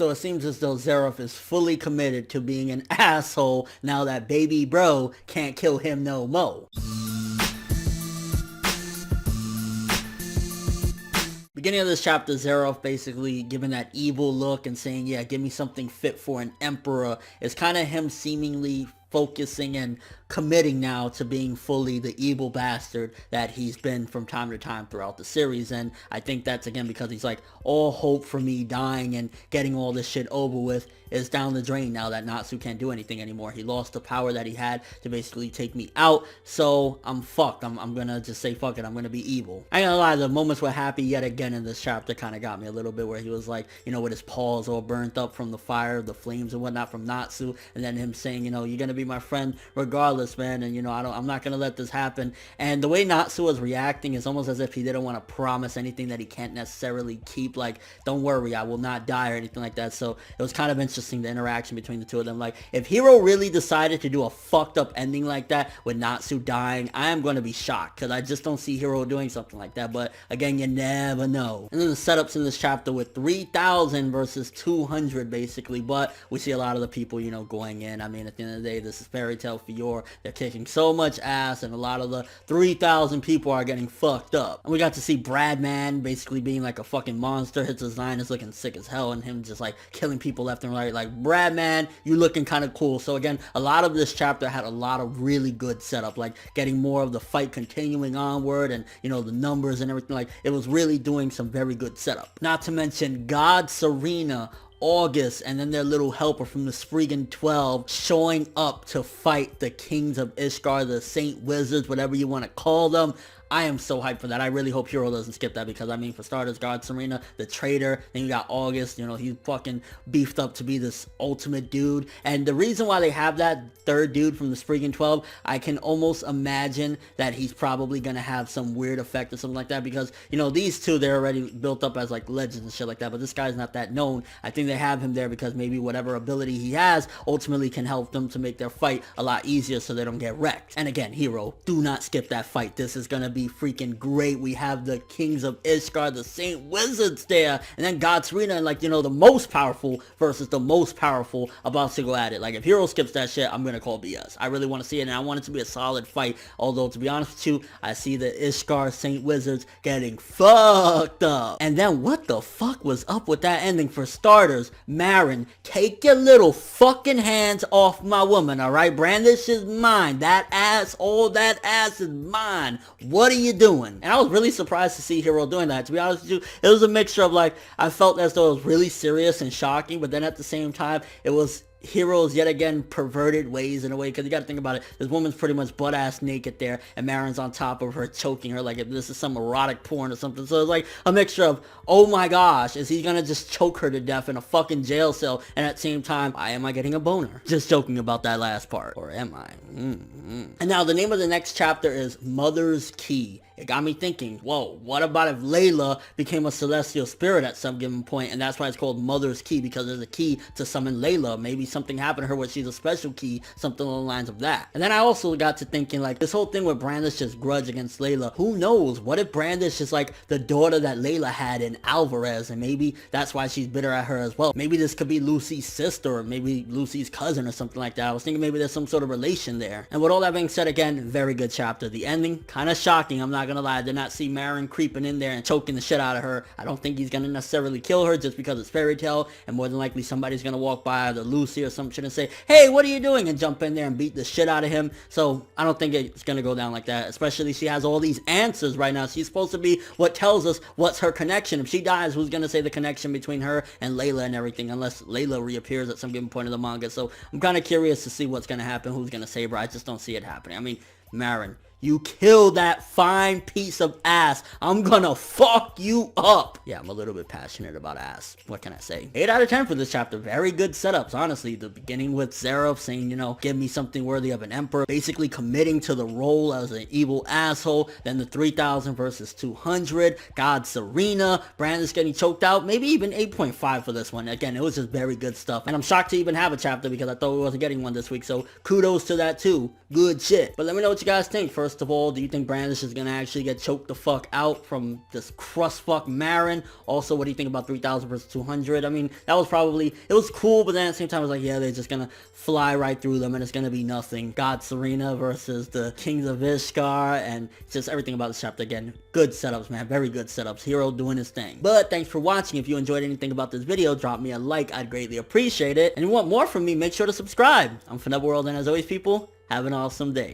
So it seems as though Zeref is fully committed to being an asshole now that baby bro can't kill him no more. Beginning of this chapter, Zeref basically giving that evil look and saying, yeah, give me something fit for an emperor. It's kind of him seemingly focusing and committing now to being fully the evil bastard that he's been from time to time throughout the series. And I think that's again because he's like, all hope for me dying and getting all this shit over with is down the drain now that Natsu can't do anything anymore. He lost the power that he had to basically take me out, so I'm fucked. I'm gonna just say fuck it, I'm gonna be evil. I ain't gonna lie, the moments were happy yet again in this chapter kind of got me a little bit, where he was like, you know, with his paws all burnt up from the fire, the flames and whatnot from Natsu, and then him saying, you know, you're gonna be my friend regardless, man, and you know, I'm not gonna let this happen. And the way Natsu was reacting is almost as if he didn't want to promise anything that he can't necessarily keep, like, don't worry, I will not die or anything like that. So it was kind of interesting, the interaction between the two of them. Like, if Hiro really decided to do a fucked up ending like that with Natsu dying, I am going to be shocked, because I just don't see Hiro doing something like that. But again, you never know. And then the setups in this chapter with 3,000 versus 200 basically, but we see a lot of the people, you know, going in. I mean, at the end of the day, this is Fairy Tail Fior. They're kicking so much ass, and a lot of the 3,000 people are getting fucked up. And we got to see Bradman basically being like a fucking monster. His design is looking sick as hell, and him just like killing people left and right. Like, Bradman, you looking kind of cool. So again, a lot of this chapter had a lot of really good setup, like getting more of the fight continuing onward, and you know, the numbers and everything. Like, it was really doing some very good setup. Not to mention God, Serena, August, and then their little helper from the Spriggan 12 showing up to fight the Kings of Ishgard, the Saint Wizards, whatever you want to call them. I am so hyped for that. I really hope Hiro doesn't skip that, because I mean, for starters, God, Serena, the traitor, then you got August, you know, he's fucking beefed up to be this ultimate dude. And the reason why they have that third dude from the Spriggan 12, I can almost imagine that he's probably gonna have some weird effect or something like that, because, you know, these two, they're already built up as like legends and shit like that, but this guy's not that known. I think they have him there because maybe whatever ability he has ultimately can help them to make their fight a lot easier so they don't get wrecked. And again, Hiro, do not skip that fight. This is gonna be freaking great. We have the Kings of Ishgard, the Saint Wizards there, and then God, Serena, and like, you know, the most powerful versus the most powerful about to go at it. Like, if Hiro skips that shit, I'm gonna call BS. I really want to see it, and I want it to be a solid fight, although to be honest with you, I see the Ishgard Saint Wizards getting fucked up. And then what the fuck was up with that ending? For starters, MARIN, take your little fucking hands off my woman, alright? Brandish is mine. That ass, all that ass is mine. What are you doing? And I was really surprised to see Hiro doing that. To be honest with you, it was a mixture of like, I felt as though it was really serious and shocking, but then at the same time, it was Hiro's yet again perverted ways in a way, because you gotta think about it, this woman's pretty much butt ass naked there, and MARIN's on top of her choking her like if this is some erotic porn or something. So it's like a mixture of, oh my gosh, is he gonna just choke her to death in a fucking jail cell, and at the same time, why am I getting a boner? Just joking about that last part, or am I? And now the name of the next chapter is Mother's Key. It got me thinking, whoa, what about if Layla became a celestial spirit at some given point, and that's why it's called Mother's Key, because there's a key to summon Layla. Maybe something happened to her where she's a special key, something along the lines of that. And then I also got to thinking, like, this whole thing with Brandish's grudge against Layla, who knows? What if Brandish is like the daughter that Layla had in Alvarez, and maybe that's why she's bitter at her as well? Maybe this could be Lucy's sister, or maybe Lucy's cousin or something like that. I was thinking maybe there's some sort of relation there. And with all that being said, again, very good chapter. The ending, kind of shocking, I'm not gonna lie. I did not see MARIN creeping in there and choking the shit out of her. I don't think he's gonna necessarily kill her just because it's Fairy Tail, and more than likely somebody's gonna walk by, either Lucy or some shit, and say, hey, what are you doing? And jump in there and beat the shit out of him. So I don't think it's gonna go down like that, especially she has all these answers right now. She's supposed to be what tells us what's her connection. If she dies, who's gonna say the connection between her and Layla and everything, unless Layla reappears at some given point in the manga. So I'm kind of curious to see what's gonna happen, who's gonna save her. I just don't see it happening. I mean, MARIN, you kill that fine piece of ass, I'm gonna fuck you up. Yeah, I'm a little bit passionate about ass. What can I say? 8 out of 10 for this chapter. Very good setups, honestly. The beginning with Zeref saying, you know, give me something worthy of an emperor, basically committing to the role as an evil asshole. Then the 3,000 versus 200. God, Serena. Brandish getting choked out. Maybe even 8.5 for this one. Again, it was just very good stuff. And I'm shocked to even have a chapter because I thought we wasn't getting one this week. So kudos to that too. Good shit. But let me know what you guys think. First first of all? Do you think Brandish is gonna actually get choked the fuck out from this crust fuck MARIN? Also, what do you think about 3000 versus 200? I mean, that was probably, it was cool, but then at the same time, I was like, yeah, they're just gonna fly right through them and it's gonna be nothing. God Serena versus the Kings of Ishkar, and just everything about this chapter. Again, good setups, man, very good setups. Hero doing his thing. But thanks for watching. If you enjoyed anything about this video, drop me a like, I'd greatly appreciate it. And if you want more from me, make sure to subscribe. I'm ForneverWorld, and as always, people, have an awesome day.